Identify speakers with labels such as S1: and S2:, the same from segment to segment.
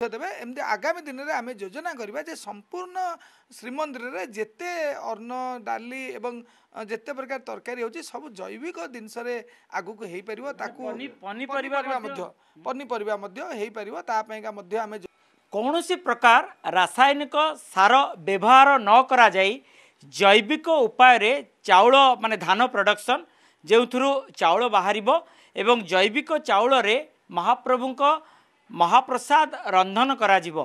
S1: देवे एमती आगामी दिन में आम योजना करवा जे संपूर्ण श्रीमंदिर में जिते अन्न डाली एवं जिते प्रकार तरकारी हो सब जैविक जिनस आगु को हो पार पनीपरिया
S2: कौन सी प्रकार रासायनिक सार व्यवहार न करा जाई जैविक उपाय रे चाउल माने धान प्रोडक्शन जो चाउल बाहर एवं जैविक चाउल रे महाप्रभु महाप्रसाद रंधन करा जीवो।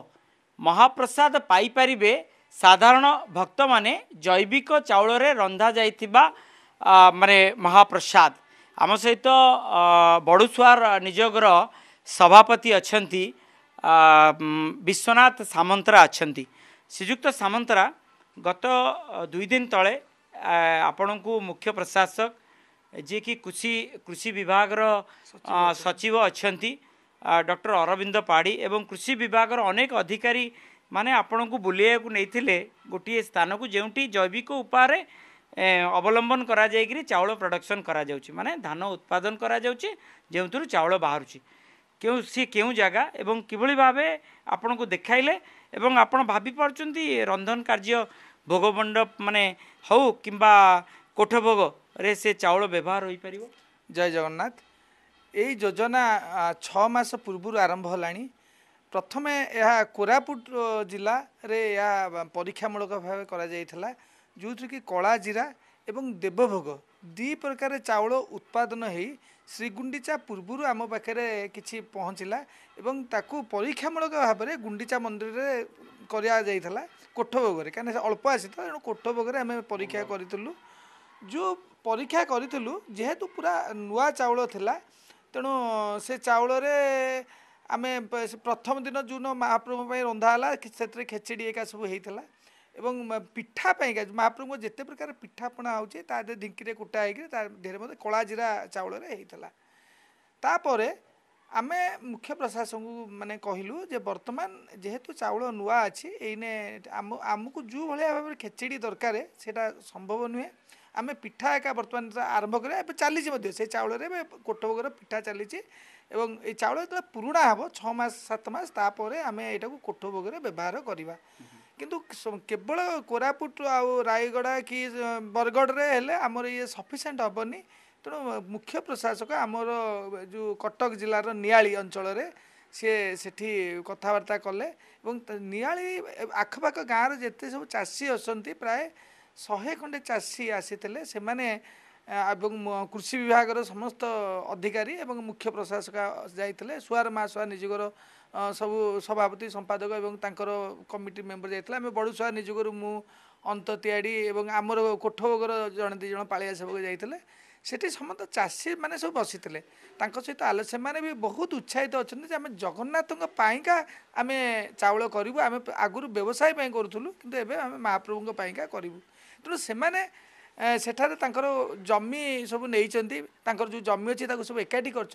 S2: महाप्रसाद पाई परिबे साधारण भक्त माने जैविक चाउल रे रंधा जाइथिबा माने महाप्रसाद। आम सहित बड़ुसुआर निजोगर सभापति अछंती विश्वनाथ सामंतरा अछंती। श्रीजुक्त सामंतरा गत 2 दिन तले आपण को मुख्य प्रशासक जे कि कृषि विभाग सचिव अछंती डॉक्टर अरविंद पाढ़ी एवं कृषि विभाग अनेक अधिकारी माने आपण को बुलिया को नहीं गोटे स्थान को जोटी जैविक उपाय अवलंबन करा जायकरी चाउल प्रोडक्शन करा जाउची माने धान उत्पादन करा जाउची जेउथुरु चाउल बाहरुची क्यों सी क्यों जगह एवं किभली भावे आपण को देखाइले एवं आपण भाभी पारचंती रंधन कार्य भोग मंडप माने हौ किंबा कोठ भोग रे से चाउल व्यवहार होई परिबो।
S1: जय जगन्नाथ। यही योजना 6 मास पूर्व आरंभ होलानी। प्रथमे यह कोरापुट जिला रे या परीक्षामूलक भाव करा जाइथला जो कि कला जीरा एवं देवभोग 2 प्रकार चाउल उत्पादन हो श्रीगुंडीचा पूर्व आम पाखे किसी पहुँचला एवं ताकू परीक्षामूलक भाव में गुंडीचा मंदिर रे करा जाइथला कोठ भोग रे कहीं अल्प आसी तेणु कोठ भोग रे आम परीक्षा करूँ जो परीक्षा करूँ जेहेतु पूरा नुआ चाउल थिला तेणु से चाउल रे आमे प्रथम दिन जो महाप्रभु रंधा से खेचेड़ी एका सब होता एवं पिठा महाप्रभु जिते प्रकार पिठापणा होचे ढिंकी कुटा होकर कला जीरा चाउल होता तापर आमे मुख्य प्रशासन को माने कहलु जे वर्तमान जेहेतु चाउल नुआ अच्छी एने आमको जो भाया भाव खेचेड़ी दरकार सेटा संभव नुहे आमे पिठा एका बर्तमान आरंभ कर चली से चाउल कोठ भोगर पिठा चली एवं ये चाउल जो पुराणा हम 6 मास 7 मास तापर आम यहाँ कोठ भोगर व्यवहार करवा किंतु केवल कोरापुट आ रायगड़ा कि बरगढ़ रे हेले आमर ये सफिशिएंट हेनी तेणु मुख्य प्रशासक आमर जो कटक जिलार नियाली अंचल सी सेठी कथबार्ता कले नियाली आखपाख गाँव जिते सब चाषी अच्छा प्राय 100 खंडे चाषी आसी से माने कृषि विभाग समस्त अधिकारी एवं मुख्य प्रशासक जाइए सुआर महासुआ निजोगर सब सभापति संपादक एवं तांकर कमिटी मेंबर जाइए आम बड़ुसुआ निजोगर मु अंत त्याड़ी एवं आमर कोठ भोगर जड़े 2 जन पालिया सेवक जाइए सेठी समस्त चाषी मैंने सब बसी सहित आलो से भी बहुत उत्साहित अच्छा आम जगन्नाथ पाइका आम चाउल करूँ आम आगुरी व्यवसाय करूँ कि आम महाप्रभु पाइका करूँ तेणु से सेठारे तांकर जमी सब नहीं जो जमी अच्छी सब एकाठी कर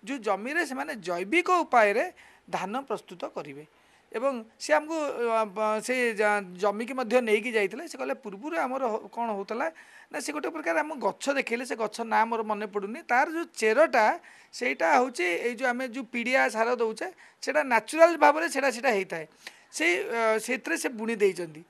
S1: जो जमी रे से माने जैविक उपाय रे धान प्रस्तुत करेंगे एवं सी आमको से जमी की नहीं जाइए से कहले पूर्व आमर कौन होता ना से गोटे प्रकार आम गछ देखले से गछ ना मोर मन पड़ूनी तार जो चेरटा सेटा हूँ जो आम जो पीड़िया सार दौचे से नाचुराल भाव में सेटा होता है से बुणी देइचंदी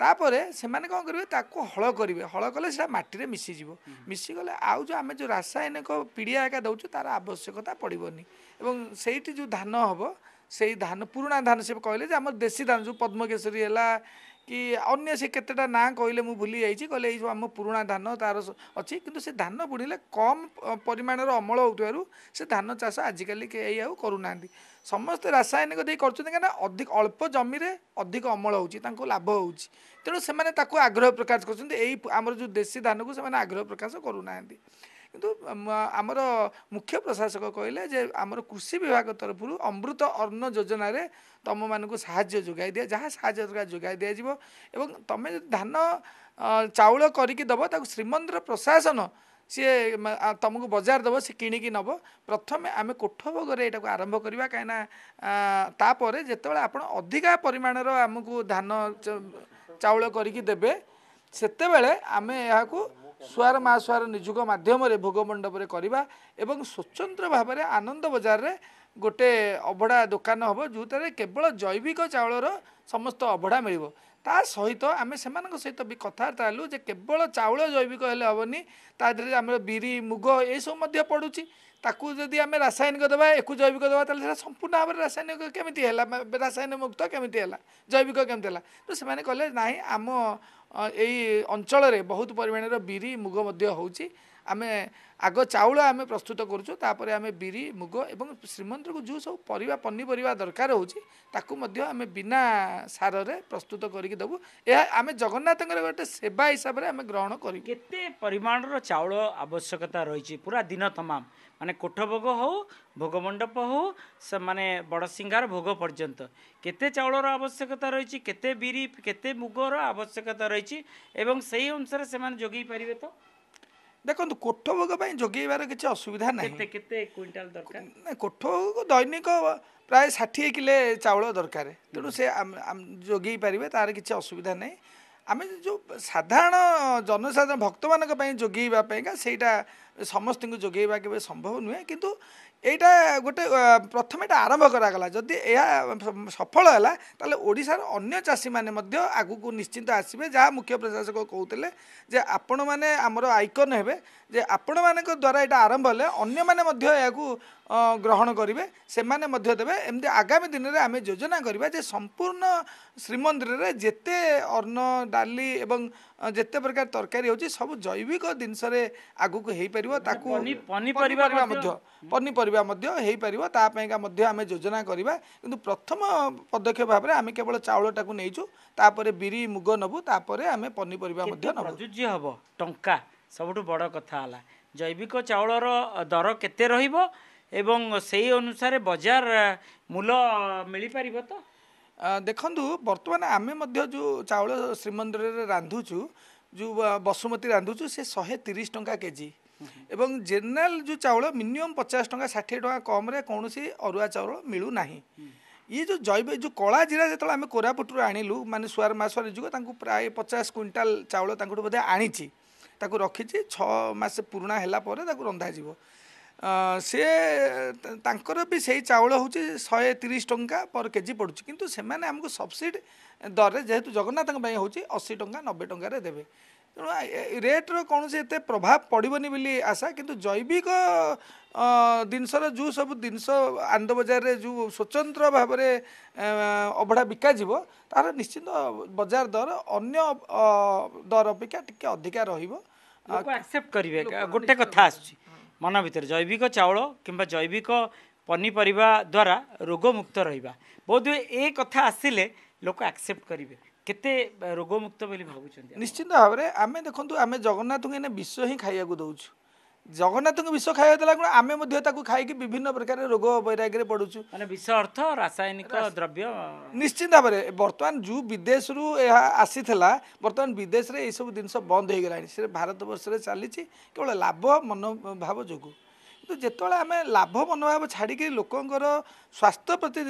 S1: तापरे से माने कौन करेंगे ताको हल करेंगे हल कले से माटी मिसीज मिसीगले आउ जो आम जो रासायनिक पीड़िया एका दौचु तार आवश्यकता पड़ोनी एवं से जो धान हम से धान पुराणा धान से कहले आम देशी धान जो पद्मकेशरी है कि अन्य से केतेटा ना कहले मु भूली जाइए कहले ये आम पुराणा धान तार अच्छी किंतु से धान बुणिले कम परिमाण अमल होतु से धान चाष आजिकल कई आउ करूना समस्त रासायनिक दे करें अधिक अल्प जमी अधिक अमल हो लाभ हो तेणु से आग्रह प्रकाश कर जो देशी धान को से आग्रह प्रकाश करूना किंतु आमर मुख्य प्रशासक कहले जे आमर कृषि विभाग तरफ अमृत अन्न योजना रे तुम मान साहाय्य जोगाई दिया जहाँ साहाय्य जोगाई दिज्व एवं तुम धान चाउल करके दब ताकू श्रीमंदिर प्रशासन सी तुमको बजार दब सी किणिकी नब प्रथम आम कोठ भोग यहाँ आरंभ करवा कहीं तापर जिते आप अधिका परिमाण आमको धान चाउल करके देवे सेते आम यहाँ सुआर महासुआर निजुग माध्यम भोग मंडप करवा एवं स्वतंत्र भाव में आनंद बजार रे गोटे अभड़ा दुकान हम जो केवल जैविक चाउलर समस्त अभड़ा मिल ता सहित आम से सहित भी कथबार्ता हेलु जे केवल चाउल जैविक हेले हेनी ता देहरे आम बिरी मुग ये सब पड़ुची ताकू जदि आम रासायनिक देवा एक जैविक देवा ताले संपूर्ण भाव में रासायनिक केमी है रासायनिक मुक्त केमी है जैविक केमी है तो से कहले ना आम यही अंचल बहुत परिमाण बिरी मुग होची आमे आग चाउल आमे प्रस्तुत करूँ तापर आमे बिरी मुग एवं श्रीमंदिर को जो सब परिवा पनीपरिया दरकार होची ताकू मध्य आमे बिना सार रे प्रस्तुत करके देबू यह आमे जगन्नाथ गोटे सेवा हिसाब से आमे ग्रहण करूँ
S2: केते परिमाणर चाउल आवश्यकता रही पूरा दिन तमाम माने कोठ भोग हो भोग मंडप हो से माने बड़ सिंगार भोग पर्यंत केते चाउलर आवश्यकता रही केते बिरी केते मुगर आवश्यकता रही एवं सही अनुसार से माने जोगी पारिबे तो
S1: देखो कोठ भोग जोगेबार किसी असुविधा ना
S2: केते क्विंटाल दरकार
S1: कोठ भोग दैनिक प्राय 60 किले चाउल दरकार तेणु से जोगे पारे तार किसी असुविधा ना आम जो साधारण जनसाधारण भक्त मान जोगेवाईका सेटा समस्त जोगेवा के संभव नुहे किंतु यहाँ गोटे प्रथम यहाँ आरंभ करागला जदि यह सफल है ताले ओडिशार अन्य चाषी मैंने आगु को निश्चिंत आसबे जहाँ मुख्य प्रशासक कहते जे आपण मैंने आमर आइकन हे जे आपण मान द्वारा यहाँ आरंभ है अन्य मैंने ग्रहण करेंगे से देवे एमती आगामी दिन में आम योजना करवा जे संपूर्ण श्रीमंदिर में जेते अन्न डाली एवं जेते प्रकार तरकारी होची सब जैविक जिनस आगु को हो पार पनीपरिया हो पार तापाईका आम योजना करवा किंतु प्रथम पदक्षेप भाव में आम केवल चाउलटा को नहींचु तापर बिरी मुग नबू तापर आम पनीपरिया
S2: प्रयोज्य हम टंका सबुठ बड़ कथा है जैविक चाउलर दर केते रहिबो एवं सही अनुसार बाजार मूल्य मिल पार तो
S1: देखु बर्तमान आम जो चाउल श्रीमंदिर में रांधुचु जो बसुमती रांधुचु से 130 टंका केजी एवं जेनेल जो चाउल मिनिमम 50 टंका 60 टंका कम रे कौन सी अरुआ चाउल मिलू नहीं ये जो जैविक जो कला जीरा जो आम कोरापुटू आणिलु माने सुआर मासर जुग प्राय 50 क्विंटाल चाउल बोधे आनी रखी 6 मास पुराणा है रंधा जीव सी तांकर भी सही चाउल हूँ 130 टंका पर केजी पड़ुची किंतु से माने हमको सब्सिडी दर जेहेतु जगन्नाथ हूँ 80 टंका 90 टंका देवे तेणु रेट्र कौन से एते प्रभाव पड़ोनी बोली आशा किंतु जैविक जिनसर जो सब जिनस आनंद बजार जो स्वतंत्र भाव में अभड़ा बिका तार निश्चित बजार दर अन्य दर अपेक्षा टिके अधिका
S2: एक्सेप्ट करेंगे गोटे कथा आसुची मन भर जैविक चाउल किंबा जैविक पनीपरिया द्वारा रोग मुक्त रहा बोध ए कथा आसिले लोक एक्सेप्ट करेंगे केते रोग मुक्त बोली भावुं
S1: निश्चित भाव में आम देखु आम जगन्नाथ को विष ही खाया दौचु जगन्नाथ को विष खाया देला आम खाई विभिन्न प्रकार रोग वैराग्य पड़ुचु
S2: माने विष अर्थ रासायनिक द्रव्य
S1: निश्चित भाव में बर्तमान जो विदेश रु आसी बर्तमान विदेश में सब जिनस बंद हो गला से भारत वर्ष में चली केवल लाभ मनोभाव जोगु तो जिते आम लाभ मनोभाव छाड़ी लोकंर स्वास्थ्य प्रति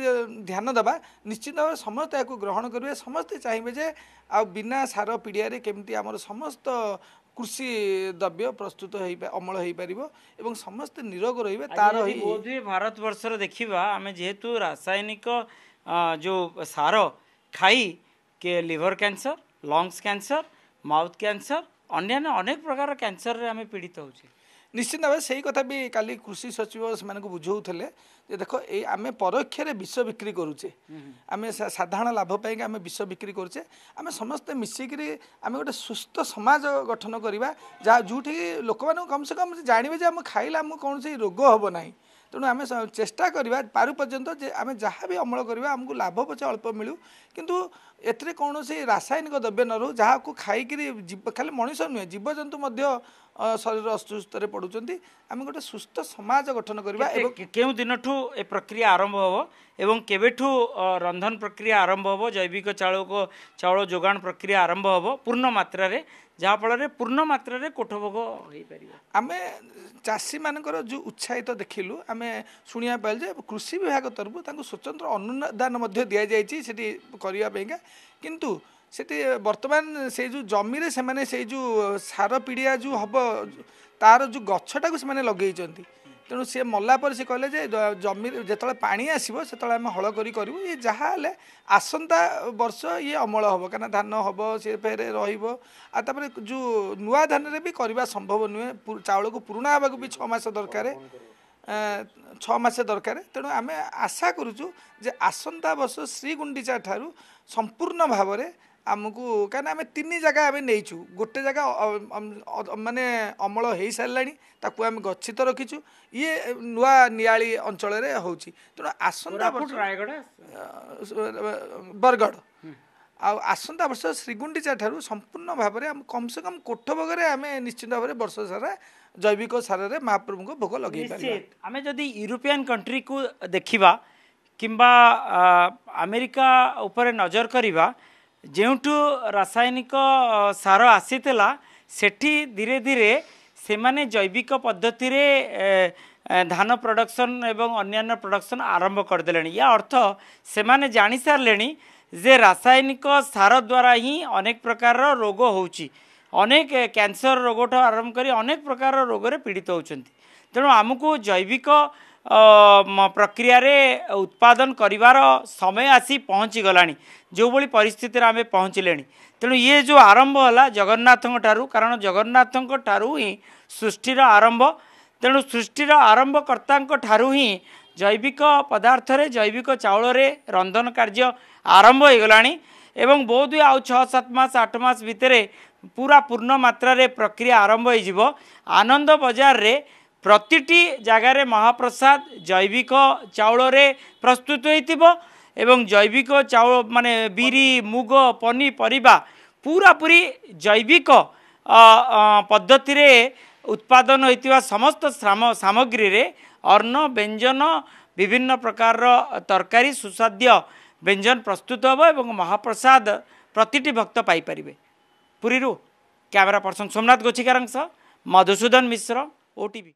S1: ध्यान देवा निश्चित भाव समस्त या ग्रहण करेंगे समस्ते चाहिए जे आ बिना सार पीड़िया केमती आमर समस्त कृषि द्रव्य प्रस्तुत अमल हो पार एवं समस्त निरोग रे तार
S2: बोधे भारत वर्षर देखा आम जेहेतु रासायनिक जो सार खाई के liver cancer lungs cancer mouth cancer अन्य अनेक प्रकार कैंसर आम पीड़ित होचे
S1: निश्चित भाव से कथा भी काली कृषि सचिव से बुझाऊे देख ये आम परोक्ष विष बिक्री करुचे आम साधारण लाभ पाई आम विष बिक्री करुचे आम समस्ते मिसिकी आम गोटे सुस्थ समाज गठन करवा जहाँ जो लोक मैंने कम से कम जानवे आम खाइले आम कौन से रोग हम ना तेणु आम चेष्टा करवा पारु पर्यंत जे आम जहाँ भी अमल करवा आमको लाभ पचे अल्प मिलू किंतु एथिरे कौन से रासायनिक द्रव्य न रो जहाँ को खाई खाली मनीष नुहे जीवजंतु शरीर असुस्थ पड़ुंट आम गोटे सुस्थ समाज गठन करवा
S2: केउ दिनठू ए प्रक्रिया आरंभ हो एवं केबेठू रंधन प्रक्रिया आरंभ हो जैविक चाउल जोगाण प्रक्रिया आरंभ हो पूर्ण मात्रा रे जहाँ फल पूर्ण मात्रा रे कोठ भोग हो पार
S1: आम चाषी मानकर जो उत्साहित देखिलु आम शुणा पाइल जे कृषि विभाग तरफ स्वतंत्र अनुदान दि जाती करने किंतु सेठी वर्तमान से जो जमी से जो सार पीड़िया जो हम तार जो गछटा को से लगे तेणु सी मला पर सी कहले जे जमी जो पानी आसो से आम हल करूँ ये जहाँ आसंता वर्ष ये अमल हम कहीं धान हम सी फेर रही जो नुआ धान भी करवा संभव नुहे चाउल को पुराणा हाँ भी 6 मास दरकार 6 मास दरकार तेणु आम आशा करुचु जे आसंता वर्ष श्रीगुंडीचा ठारू संपूर्ण भाव में आमको कहीं आम 3 जगह आम नहींचु गोटे जगह माने अमल हो सारे ताकू आम गच्छित रखीचु ये नुआ नियाली अंचल होची तेणु आसंता वर्ष बरगढ़ आसंता वर्ष श्रीगुंडीचा ठारू संपूर्ण भाव में कम से कम कोठभोग आम निश्चित भाव में वर्ष सारा जैविक सारे महाप्रभु को भोग लगे
S2: आम जदि यूरोपियन कंट्री को देखा किंबा अमेरिका उपर नजर करवा जेउठू रासायनिक सार आसीला सेठी धीरे धीरे से माने जैविक पद्धति रे धान प्रोडक्शन एवं अन्यान्य प्रोडक्शन आरंभ करदे या अर्थ से माने जानी सारे जे रासायनिक सार द्वारा ही अनेक प्रकार रोग होउची अनेक कैंसर रोग आरंभ कर अनेक प्रकार रोग रे पीड़ित होउचंती तेणु आमको जैविक प्रक्रिया रे उत्पादन करिवार समय आसी पहुँची गलानी जो बड़ी परिस्थिति आम पहुँचले तेणु ये जो आरंभ है जगन्नाथ ठारू कारण जगन्नाथ ठारू ही सृष्टिर आरंभ तेणु सृष्टिर आरंभकर्ता ठारू ही जैविक पदार्थ रे जैविक चाउल रे रंधन कार्य आरंभ हो गलानी एवं बहुत ही आउ 6-7 मास 8 मास भितर पूरा पूर्ण मात्रा रे प्रक्रिया आरंभ हो आनंद बजार रे प्रतिटी जगार महाप्रसाद जैविक चाउल रे प्रस्तुत होइतिबो एवं जैविक चाउल माने बिरी मुग पनीपरिबा पूरा पूरी जैविक पद्धति रे उत्पादन होइतिबा समस्त सामग्री रे अन्न व्यंजन विभिन्न प्रकार तरकारी सुस्वाद्य व्यंजन प्रस्तुत होबो एवं महाप्रसाद प्रतिटी भक्त पाई परिबे। पुरीरू कैमरा पर्सन सोमनाथ गोछिकारंग मधुसूदन मिश्र ओटीवी।